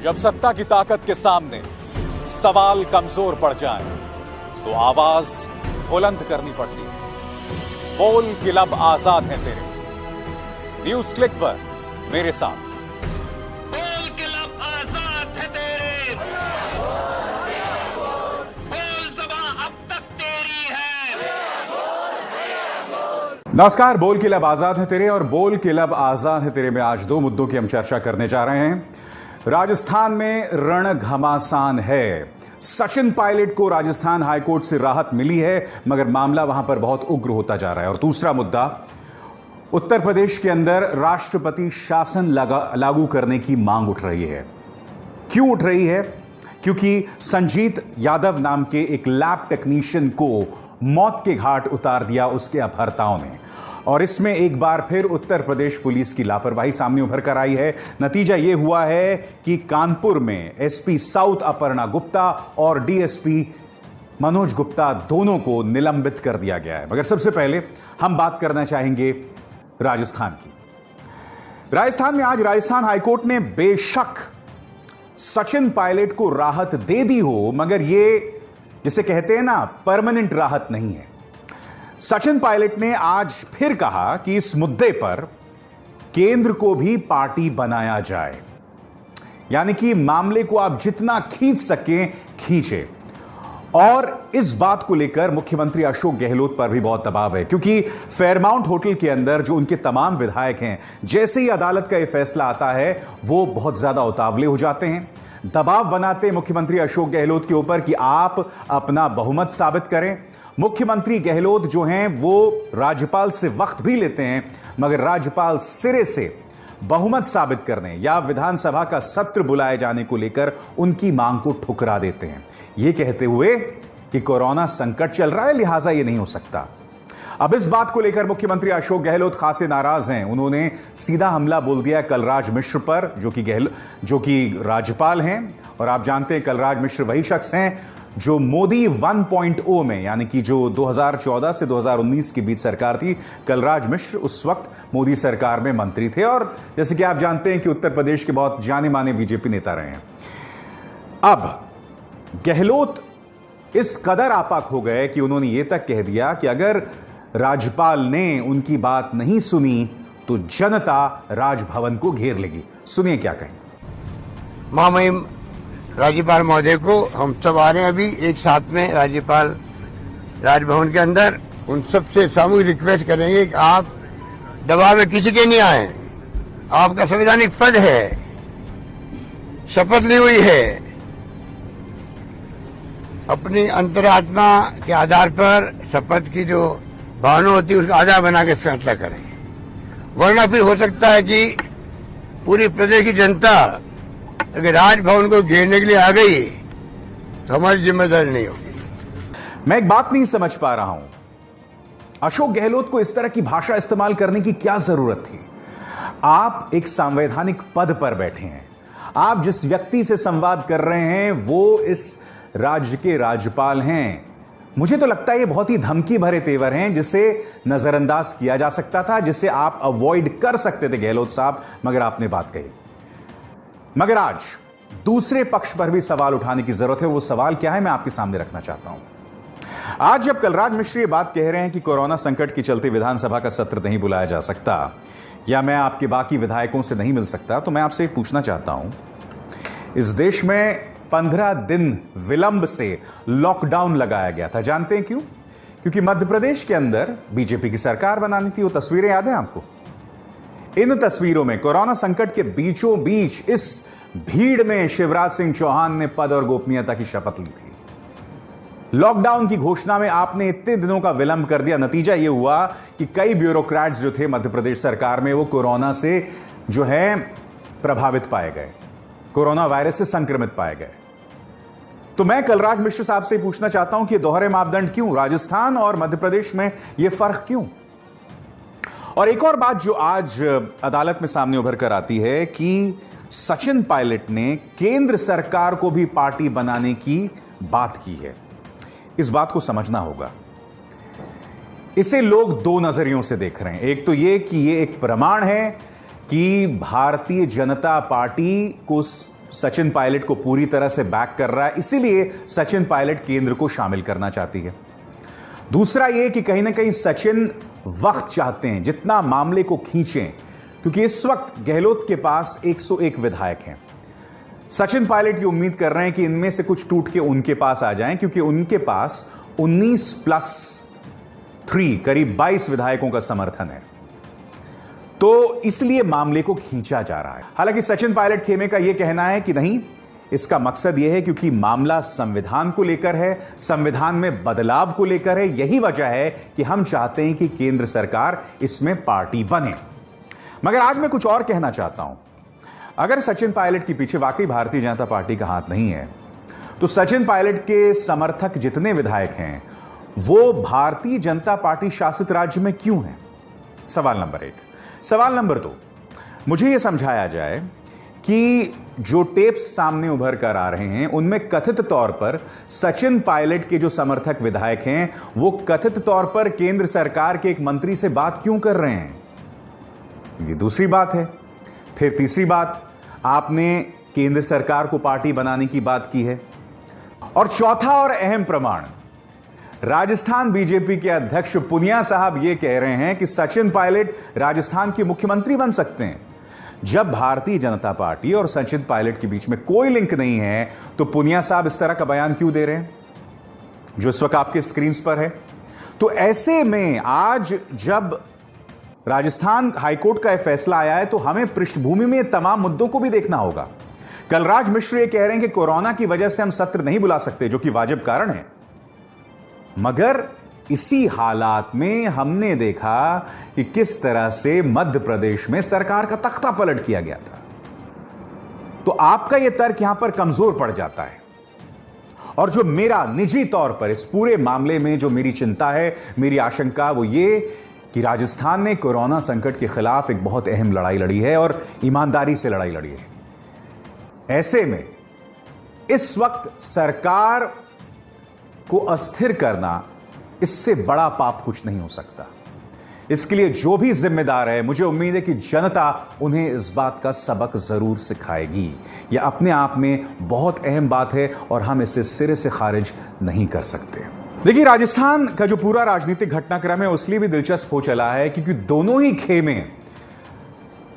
जब सत्ता की ताकत के सामने सवाल कमजोर पड़ जाएं, तो आवाज बुलंद करनी पड़ती है। बोल कि लब आजाद है तेरे। न्यूज क्लिक पर मेरे साथ। बोल के लब आजाद है तेरे, बोल ज़बां अब तक तेरी है। नमस्कार, बोल के लब आजाद है तेरे और बोल के लब आजाद है तेरे में आज दो मुद्दों की हम चर्चा करने जा रहे हैं। राजस्थान में रण घमासान है। सचिन पायलट को राजस्थान हाईकोर्ट से राहत मिली है, मगर मामला वहां पर बहुत उग्र होता जा रहा है। और दूसरा मुद्दा, उत्तर प्रदेश के अंदर राष्ट्रपति शासन लागू करने की मांग उठ रही है। क्यों उठ रही है? क्योंकि संजीत यादव नाम के एक लैब टेक्नीशियन को मौत के घाट उतार दिया उसके अपहर्ताओं ने, और इसमें एक बार फिर उत्तर प्रदेश पुलिस की लापरवाही सामने उभर कर आई है। नतीजा यह हुआ है कि कानपुर में एसपी साउथ अपर्णा गुप्ता और डीएसपी मनोज गुप्ता दोनों को निलंबित कर दिया गया है। मगर सबसे पहले हम बात करना चाहेंगे राजस्थान की। राजस्थान में आज राजस्थान हाईकोर्ट ने बेशक सचिन पायलट को राहत दे दी हो, मगर यह जिसे कहते हैं ना, परमानेंट राहत नहीं है। सचिन पायलट ने आज फिर कहा कि इस मुद्दे पर केंद्र को भी पार्टी बनाया जाए, यानी कि मामले को आप जितना खींच सकें खींचे। और इस बात को लेकर मुख्यमंत्री अशोक गहलोत पर भी बहुत दबाव है, क्योंकि फेयरमाउंट होटल के अंदर जो उनके तमाम विधायक हैं, जैसे ही अदालत का यह फैसला आता है वो बहुत ज्यादा उतावले हो जाते हैं, दबाव बनाते मुख्यमंत्री अशोक गहलोत के ऊपर कि आप अपना बहुमत साबित करें। मुख्यमंत्री गहलोत जो हैं वो राज्यपाल से वक्त भी लेते हैं, मगर राज्यपाल सिरे से बहुमत साबित करने या विधानसभा का सत्र बुलाए जाने को लेकर उनकी मांग को ठुकरा देते हैं, यह कहते हुए कि कोरोना संकट चल रहा है, लिहाजा यह नहीं हो सकता। अब इस बात को लेकर मुख्यमंत्री अशोक गहलोत खासे नाराज हैं। उन्होंने सीधा हमला बोल दिया कलराज मिश्र पर, जो कि राज्यपाल हैं। और आप जानते हैं कलराज मिश्र वही शख्स हैं जो मोदी 1.0 में, यानी कि जो 2014 से 2019 के बीच सरकार थी, कलराज मिश्र उस वक्त मोदी सरकार में मंत्री थे। और जैसे कि आप जानते हैं कि उत्तर प्रदेश के बहुत जाने माने बीजेपी नेता रहे हैं। अब गहलोत इस कदर आपाक हो गए कि उन्होंने यह तक कह दिया कि अगर राज्यपाल ने उनकी बात नहीं सुनी तो जनता राजभवन को घेर लेगी। सुनिए क्या कहें। महामहिम राज्यपाल महोदय को हम सब आ रहे हैं अभी एक साथ में राज्यपाल राजभवन के अंदर। उन सबसे सामूहिक रिक्वेस्ट करेंगे कि आप दबाव में किसी के नहीं आए। आपका संवैधानिक पद है, शपथ ली हुई है, अपनी अंतरात्मा के आधार पर शपथ की जो भावना होती है उसका आधार बना के फैसला करें, वरना फिर हो सकता है कि पूरी प्रदेश की जनता अगर राजभवन को घेरने के लिए आ गई तो हमारी जिम्मेदारी नहीं होगी। मैं एक बात नहीं समझ पा रहा हूं, अशोक गहलोत को इस तरह की भाषा इस्तेमाल करने की क्या जरूरत थी? आप एक संवैधानिक पद पर बैठे हैं, आप जिस व्यक्ति से संवाद कर रहे हैं वो इस राज्य के राज्यपाल हैं। मुझे तो लगता है ये बहुत ही धमकी भरे तेवर हैं जिसे नजरअंदाज किया जा सकता था, जिसे आप अवॉइड कर सकते थे गहलोत साहब, मगर आपने बात कही। मगर आज दूसरे पक्ष पर भी सवाल उठाने की जरूरत है। वो सवाल क्या है, मैं आपके सामने रखना चाहता हूं। आज जब कलराज मिश्र ये बात कह रहे हैं कि कोरोना संकट के चलते विधानसभा का सत्र नहीं बुलाया जा सकता या मैं आपके बाकी विधायकों से नहीं मिल सकता, तो मैं आपसे पूछना चाहता हूं, इस देश में 15 दिन विलंब से लॉकडाउन लगाया गया था। जानते हैं क्यों? क्योंकि मध्य प्रदेश के अंदर बीजेपी की सरकार बनानी थी। वो तस्वीरें याद हैं आपको? इन तस्वीरों में कोरोना संकट के बीचों बीच इस भीड़ में शिवराज सिंह चौहान ने पद और गोपनीयता की शपथ ली थी। लॉकडाउन की घोषणा में आपने इतने दिनों का विलंब कर दिया। नतीजा यह हुआ कि कई ब्यूरोक्रेट्स जो थे मध्य प्रदेश सरकार में, वो कोरोना से जो है प्रभावित पाए गए, कोरोना वायरस से संक्रमित पाए गए। तो मैं कलराज मिश्र साहब से पूछना चाहता हूं कि दोहरे मापदंड क्यों? राजस्थान और मध्य प्रदेश में यह फर्क क्यों? और एक और बात जो आज अदालत में सामने उभर कर आती है कि सचिन पायलट ने केंद्र सरकार को भी पार्टी बनाने की बात की है। इस बात को समझना होगा। इसे लोग दो नजरियों से देख रहे हैं। एक तो यह कि यह एक प्रमाण है कि भारतीय जनता पार्टी को सचिन पायलट को पूरी तरह से बैक कर रहा है, इसीलिए सचिन पायलट केंद्र को शामिल करना चाहती है। दूसरा यह कि कहीं ना कहीं सचिन वक्त चाहते हैं जितना मामले को खींचें, क्योंकि इस वक्त गहलोत के पास 101 विधायक हैं। सचिन पायलट की उम्मीद कर रहे हैं कि इनमें से कुछ टूट के उनके पास आ जाएं, क्योंकि उनके पास 19+3 करीब 22 विधायकों का समर्थन है। तो इसलिए मामले को खींचा जा रहा है। हालांकि सचिन पायलट खेमे का यह कहना है कि नहीं, इसका मकसद यह है क्योंकि मामला संविधान को लेकर है, संविधान में बदलाव को लेकर है। यही वजह है कि हम चाहते हैं कि केंद्र सरकार इसमें पार्टी बने। मगर आज मैं कुछ और कहना चाहता हूं। अगर सचिन पायलट के पीछे वाकई भारतीय जनता पार्टी का हाथ नहीं है, तो सचिन पायलट के समर्थक जितने विधायक हैं वो भारतीय जनता पार्टी शासित राज्य में क्यों हैं? सवाल नंबर 1। सवाल नंबर 2, मुझे यह समझाया जाए कि जो टेप्स सामने उभर कर आ रहे हैं उनमें कथित तौर पर सचिन पायलट के जो समर्थक विधायक हैं वो कथित तौर पर केंद्र सरकार के एक मंत्री से बात क्यों कर रहे हैं? ये दूसरी बात है। फिर तीसरी बात, आपने केंद्र सरकार को पार्टी बनाने की बात की है। और चौथा और अहम प्रमाण, राजस्थान बीजेपी के अध्यक्ष पुनिया साहब यह कह रहे हैं कि सचिन पायलट राजस्थान के मुख्यमंत्री बन सकते हैं। जब भारतीय जनता पार्टी और सचिन पायलट के बीच में कोई लिंक नहीं है, तो पुनिया साहब इस तरह का बयान क्यों दे रहे हैं जो इस वक्त आपके स्क्रीन पर है? तो ऐसे में आज जब राजस्थान हाईकोर्ट का यह फैसला आया है, तो हमें पृष्ठभूमि में तमाम मुद्दों को भी देखना होगा। कलराज मिश्र ये कह रहे हैं कि कोरोना की वजह से हम सत्र नहीं बुला सकते, जो कि वाजिब कारण है। मगर इसी हालात में हमने देखा कि किस तरह से मध्य प्रदेश में सरकार का तख्ता पलट किया गया था। तो आपका यह तर्क यहां पर कमजोर पड़ जाता है। और जो मेरा निजी तौर पर इस पूरे मामले में जो मेरी चिंता है, मेरी आशंका, वो ये कि राजस्थान ने कोरोना संकट के खिलाफ एक बहुत अहम लड़ाई लड़ी है और ईमानदारी से लड़ाई लड़ी है। ऐसे में इस वक्त सरकार को अस्थिर करना, इससे बड़ा पाप कुछ नहीं हो सकता। इसके लिए जो भी जिम्मेदार है, मुझे उम्मीद है कि जनता उन्हें इस बात का सबक जरूर सिखाएगी। यह अपने आप में बहुत अहम बात है और हम इसे सिरे से खारिज नहीं कर सकते। देखिए, राजस्थान का जो पूरा राजनीतिक घटनाक्रम है उसलिए भी दिलचस्प हो चला है क्योंकि दोनों ही खेमे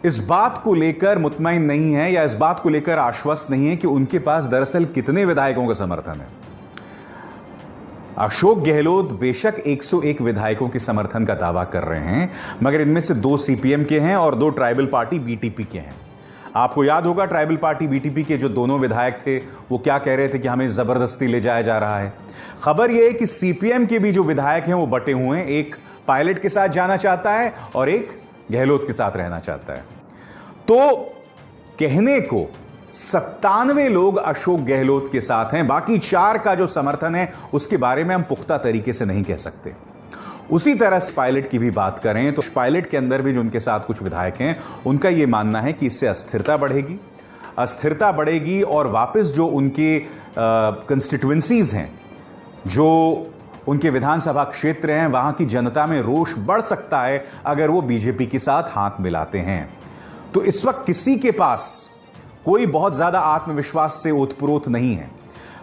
इस बात को लेकर मुतमईन नहीं है या इस बात को लेकर आश्वस्त नहीं है कि उनके पास दरअसल कितने विधायकों का समर्थन है। अशोक गहलोत बेशक 101 विधायकों के समर्थन का दावा कर रहे हैं, मगर इनमें से 2 सीपीएम के हैं और 2 ट्राइबल पार्टी बीटीपी के हैं। आपको याद होगा ट्राइबल पार्टी बीटीपी के जो दोनों विधायक थे वो क्या कह रहे थे कि हमें जबरदस्ती ले जाया जा रहा है। खबर यह है कि सीपीएम के भी जो विधायक हैं वो बटे हुए हैं, एक पायलट के साथ जाना चाहता है और एक गहलोत के साथ रहना चाहता है। तो कहने को 97 लोग अशोक गहलोत के साथ हैं, बाकी 4 का जो समर्थन है उसके बारे में हम पुख्ता तरीके से नहीं कह सकते। उसी तरह से पायलट की भी बात करें तो पायलट के अंदर भी जो उनके साथ कुछ विधायक हैं उनका यह मानना है कि इससे अस्थिरता बढ़ेगी और वापस जो उनके कंस्टिट्यूएंसीज हैं, जो उनके विधानसभा क्षेत्र हैं, वहां की जनता में रोष बढ़ सकता है अगर वो बीजेपी के साथ हाथ मिलाते हैं। तो इस वक्त किसी के पास कोई बहुत ज्यादा आत्मविश्वास से ओतप्रोत नहीं है,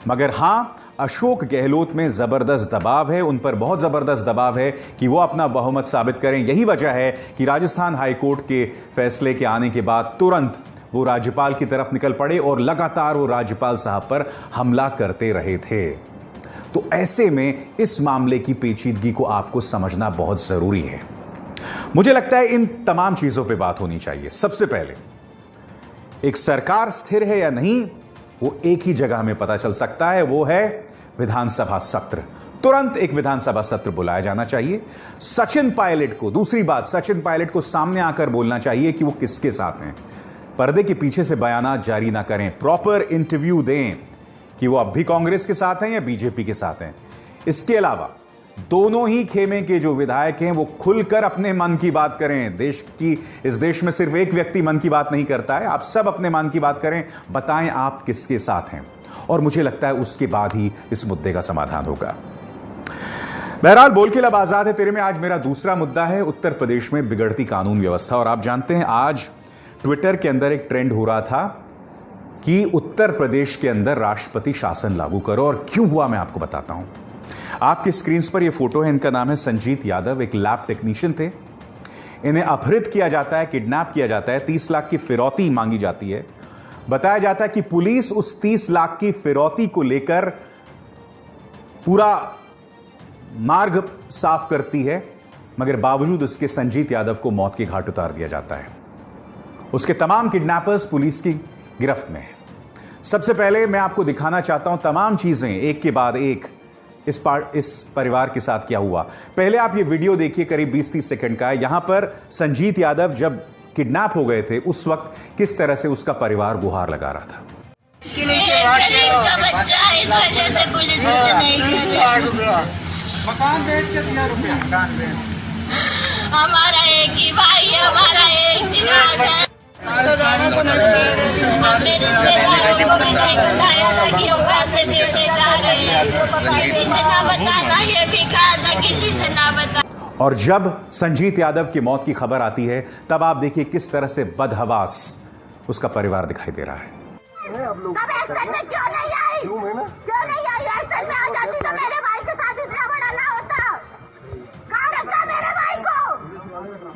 मगर हां, अशोक गहलोत में जबरदस्त दबाव है, उन पर बहुत जबरदस्त दबाव है कि वो अपना बहुमत साबित करें। यही वजह है कि राजस्थान हाईकोर्ट के फैसले के आने के बाद तुरंत वो राज्यपाल की तरफ निकल पड़े और लगातार वो राज्यपाल साहब पर हमला करते रहे थे। तो ऐसे में इस मामले की पेचीदगी को आपको समझना बहुत जरूरी है। मुझे लगता है इन तमाम चीजों पर बात होनी चाहिए। सबसे पहले, एक सरकार स्थिर है या नहीं वो एक ही जगह में पता चल सकता है, वो है विधानसभा सत्र। तुरंत एक विधानसभा सत्र बुलाया जाना चाहिए। सचिन पायलट को, दूसरी बात, सचिन पायलट को सामने आकर बोलना चाहिए कि वो किसके साथ हैं। पर्दे के पीछे से बयानात जारी ना करें, प्रॉपर इंटरव्यू दें कि वो अब भी कांग्रेस के साथ हैं या बीजेपी के साथ हैं। इसके अलावा दोनों ही खेमे के जो विधायक हैं वो खुलकर अपने मन की बात करें। इस देश में सिर्फ एक व्यक्ति मन की बात नहीं करता है, आप सब अपने मन की बात करें, बताएं आप किसके साथ हैं, और मुझे लगता है उसके बाद ही इस मुद्दे का समाधान होगा। बहरहाल, बोल के लब आजाद है तेरे में आज मेरा दूसरा मुद्दा है उत्तर प्रदेश में बिगड़ती कानून व्यवस्था। और आप जानते हैं आज ट्विटर के अंदर एक ट्रेंड हो रहा था कि उत्तर प्रदेश के अंदर राष्ट्रपति शासन लागू करो। और क्यों हुआ मैं आपको बताता हूं। आपकी स्क्रीन पर यह फोटो है, इनका नाम है संजीत यादव, एक लैब टेक्नीशियन थे। इन्हें अपहृत किया जाता है, किडनैप किया जाता है, 30 लाख की फिरौती मांगी जाती है। बताया जाता है कि पुलिस उस 30 लाख की फिरौती को लेकर पूरा मार्ग साफ करती है, मगर बावजूद उसके संजीत यादव को मौत के घाट उतार दिया जाता है। उसके तमाम किडनैपर्स पुलिस की गिरफ्त में हैं। सबसे पहले मैं आपको दिखाना चाहता हूं तमाम चीजें एक के बाद एक इस परिवार के साथ क्या हुआ। पहले आप ये वीडियो देखिए, करीब 20-30 सेकंड का है। यहां पर संजीत यादव जब किडनैप हो गए थे उस वक्त किस तरह से उसका परिवार गुहार लगा रहा था। मकान बेच के दिया रुपया, मकान बेच। हमारा एक ही भाई है, हमारा एक जिहाद है। हमने रिश्तेदारों को भी नहीं बताया था कि हम पैसे देने जा रहे हैं। किसी से ना बताना, ये भी कहा था किसी से ना बता। और जब संजीत यादव की मौत की खबर आती है तब आप देखिए किस तरह से बदहवास उसका परिवार दिखाई दे रहा है। सब एक्शन में क्यों नहीं आई? क्यों नहीं आई? एक्शन में आ जाती तो मेरे भाई के साथ इतना बड़ा ना होता। कहाँ रखा मेरे भाई को?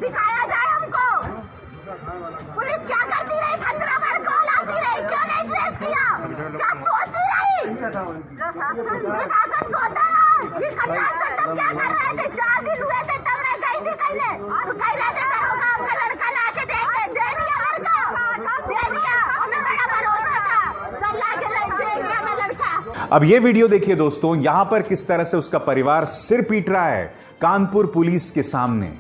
दिखाया जाए हमको। पुलिस क्या करती रही? 15 बार कॉल आती रही, क्यों नहीं ट्रेस किया? क्या सोचती रही? प्रशासन सोता रहा। ये कन्नाड से तब क्या कर रहे थे? 4 दिन हुए थे तब मैं गई थी कहने। और कह रहे थे होगा आपका लड़का लाके देंगे। दे दिया लड़का, दे दिया। हमें बड़ा भरोसा था, सब लाके दे दिया मैं लड़का। अब ये वीडियो देखिए दोस्तों, यहां पर किस तरह से उसका परिवार सिर पीट रहा है कानपुर पुलिस के सामने।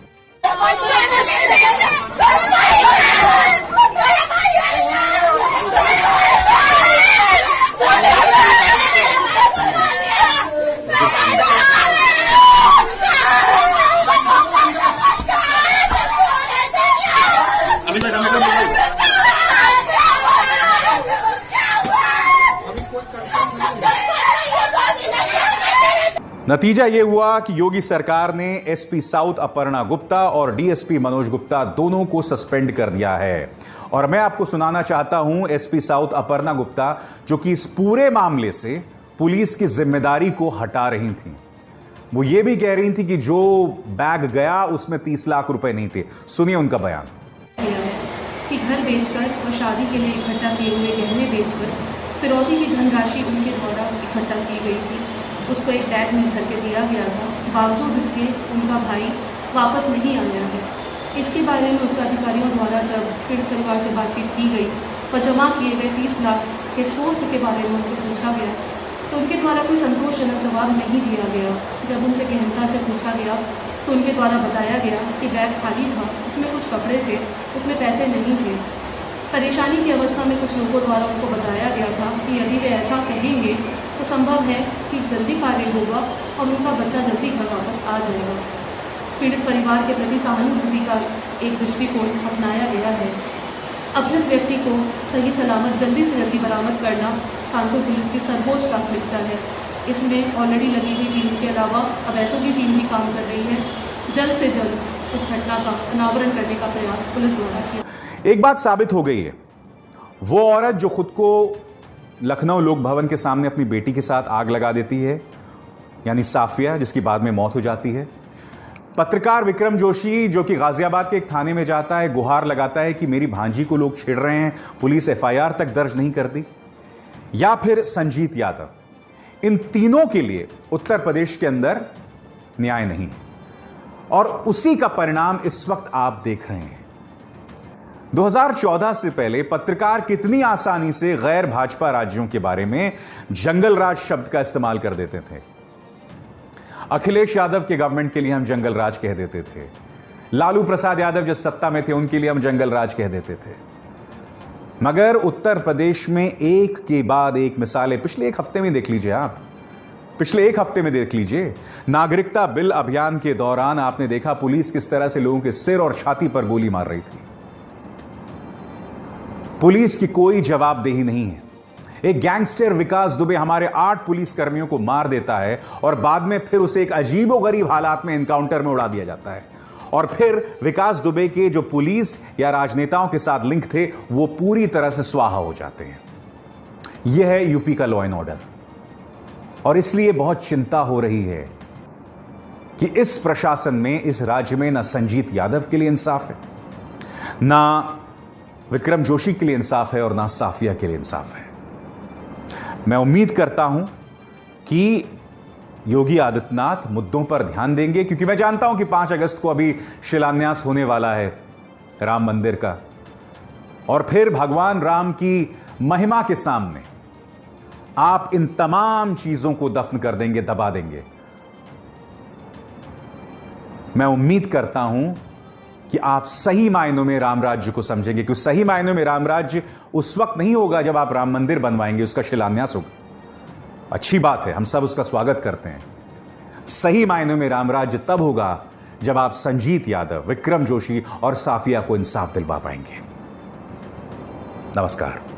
नतीजा यह हुआ कि योगी सरकार ने एसपी साउथ अपर्णा गुप्ता और डीएसपी मनोज गुप्ता दोनों को सस्पेंड कर दिया है। और मैं आपको सुनाना चाहता हूं एसपी साउथ अपर्णा गुप्ता, जो कि इस पूरे मामले से पुलिस की जिम्मेदारी को हटा रही थी। वो ये भी कह रही थी कि जो बैग गया उसमें 30 लाख रुपए नहीं थे। सुनिए उनका बयान। कि घर बेचकर और शादी के लिए इकट्ठा किए हुए गहने बेचकर फिरौती की धनराशि उनके द्वारा इकट्ठा की गई थी। उसको एक बैग में भर के दिया गया था। बावजूद इसके उनका भाई वापस नहीं आया है। इसके बारे में उच्चाधिकारियों द्वारा जब पीड़ित परिवार से बातचीत की गई और जमा किए गए 30 लाख के स्रोत के बारे में उनसे पूछा गया तो उनके द्वारा कोई संतोषजनक जवाब नहीं दिया गया। जब उनसे गहनता से पूछा गया तो उनके द्वारा बताया गया कि बैग खाली था, उसमें कुछ कपड़े थे, उसमें पैसे नहीं थे। परेशानी की अवस्था में कुछ लोगों द्वारा उनको बताया गया था कि यदि वे ऐसा कहेंगे तो संभव है कि जल्दी कार्य होगा और उनका बच्चा जल्दी घर वापस आ जाएगा। पीड़ित परिवार के प्रति सहानुभूति का एक दृष्टिकोण अपनाया गया है। अपहृत व्यक्ति को सही सलामत जल्दी से जल्दी बरामद करना कानपुर पुलिस की सर्वोच्च प्राथमिकता है। इसमें ऑलरेडी लगी हुई टीम के अलावा अब एसओजी टीम भी काम कर रही है। जल्द से जल्द इस घटना का अनावरण करने का प्रयास पुलिस द्वारा किया। एक बात साबित हो गई है, वो औरत जो खुद को लखनऊ लोक भवन के सामने अपनी बेटी के साथ आग लगा देती है, यानी साफिया, जिसकी बाद में मौत हो जाती है। पत्रकार विक्रम जोशी जो कि गाजियाबाद के एक थाने में जाता है, गुहार लगाता है कि मेरी भांजी को लोग छेड़ रहे हैं, पुलिस एफआईआर तक दर्ज नहीं करती। या फिर संजीत यादव, इन तीनों के लिए उत्तर प्रदेश के अंदर न्याय नहीं, और उसी का परिणाम इस वक्त आप देख रहे हैं। 2014 से पहले पत्रकार कितनी आसानी से गैर भाजपा राज्यों के बारे में जंगल राज शब्द का इस्तेमाल कर देते थे। अखिलेश यादव के गवर्नमेंट के लिए हम जंगल राज कह देते थे। लालू प्रसाद यादव जिस सत्ता में थे उनके लिए हम जंगल राज कह देते थे। मगर उत्तर प्रदेश में एक के बाद एक मिसालें पिछले एक हफ्ते में देख लीजिए। आप पिछले एक हफ्ते में देख लीजिए। नागरिकता बिल अभियान के दौरान आपने देखा पुलिस किस तरह से लोगों के सिर और छाती पर गोली मार रही थी। पुलिस की कोई जवाबदेही नहीं है। एक गैंगस्टर विकास दुबे हमारे 8 पुलिस कर्मियों को मार देता है और बाद में फिर उसे एक अजीबोगरीब हालात में एनकाउंटर में उड़ा दिया जाता है। और फिर विकास दुबे के जो पुलिस या राजनेताओं के साथ लिंक थे वो पूरी तरह से स्वाहा हो जाते हैं। यह है यूपी का लॉ एंड ऑर्डर। और इसलिए बहुत चिंता हो रही है कि इस प्रशासन में, इस राज्य में ना संजीत यादव के लिए इंसाफ है, ना विक्रम जोशी के लिए इंसाफ है और ना साफिया के लिए इंसाफ है। मैं उम्मीद करता हूं कि योगी आदित्यनाथ मुद्दों पर ध्यान देंगे, क्योंकि मैं जानता हूं कि 5 अगस्त को अभी शिलान्यास होने वाला है राम मंदिर का, और फिर भगवान राम की महिमा के सामने आप इन तमाम चीजों को दफन कर देंगे, दबा देंगे। मैं उम्मीद करता हूं कि आप सही मायनों में राम राज्य को समझेंगे, क्योंकि सही मायनों में राम राज्य उस वक्त नहीं होगा जब आप राम मंदिर बनवाएंगे, उसका शिलान्यास होगा। अच्छी बात है, हम सब उसका स्वागत करते हैं। सही मायनों में राम राज्य तब होगा जब आप संजीत यादव, विक्रम जोशी और साफिया को इंसाफ दिलवा पाएंगे। नमस्कार।